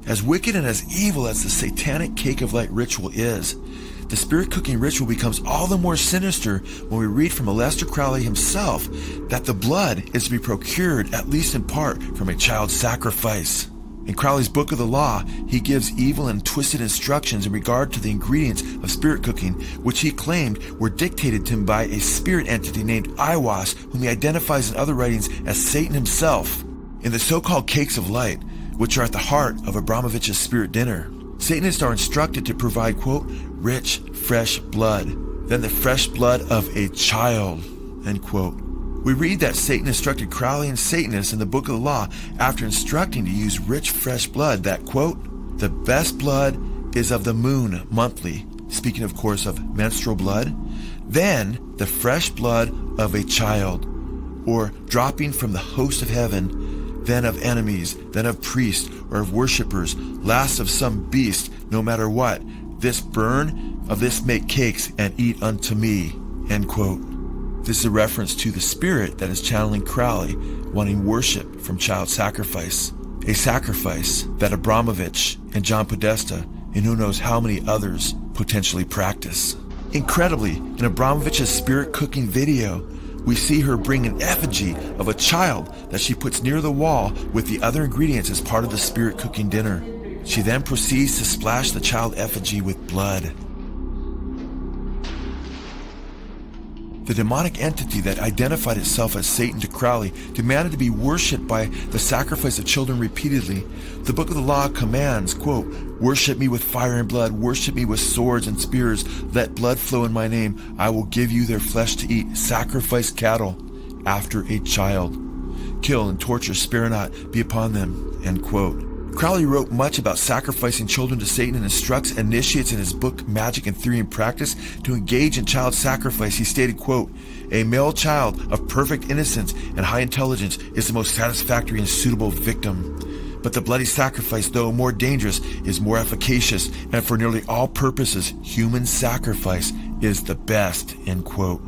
As wicked and as evil as the satanic cake of light ritual is, the spirit cooking ritual becomes all the more sinister when we read from Aleister Crowley himself that the blood is to be procured, at least in part, from a child sacrifice. In Crowley's Book of the Law, he gives evil and twisted instructions in regard to the ingredients of spirit cooking, which he claimed were dictated to him by a spirit entity named Aiwass, whom he identifies in other writings as Satan himself. In the so-called cakes of light, which are at the heart of Abramovich's spirit dinner, Satanists are instructed to provide, quote, rich, fresh blood, then the fresh blood of a child, end quote. We read that Satan instructed Crowley and Satanists in the Book of the Law, after instructing to use rich, fresh blood, that, quote, the best blood is of the moon monthly, speaking of course of menstrual blood, then the fresh blood of a child, or dropping from the host of heaven, then of enemies, then of priests, or of worshippers, last of some beast, no matter what. This burn, of this make cakes, and eat unto me, end quote. This is a reference to the spirit that is channeling Crowley, wanting worship from child sacrifice. A sacrifice that Abramovich and John Podesta, and who knows how many others, potentially practice. Incredibly, in Abramovich's spirit cooking video, we see her bring an effigy of a child that she puts near the wall with the other ingredients as part of the spirit cooking dinner. She then proceeds to splash the child effigy with blood. The demonic entity that identified itself as Satan to Crowley demanded to be worshipped by the sacrifice of children repeatedly. The Book of the Law commands, quote, worship me with fire and blood, worship me with swords and spears, let blood flow in my name, I will give you their flesh to eat, sacrifice cattle after a child, kill and torture, spare not, be upon them, end quote. Crowley wrote much about sacrificing children to Satan and instructs initiates in his book Magic and Theory and Practice to engage in child sacrifice. He stated, quote, a male child of perfect innocence and high intelligence is the most satisfactory and suitable victim. But the bloody sacrifice, though more dangerous, is more efficacious, and for nearly all purposes, human sacrifice is the best, end quote.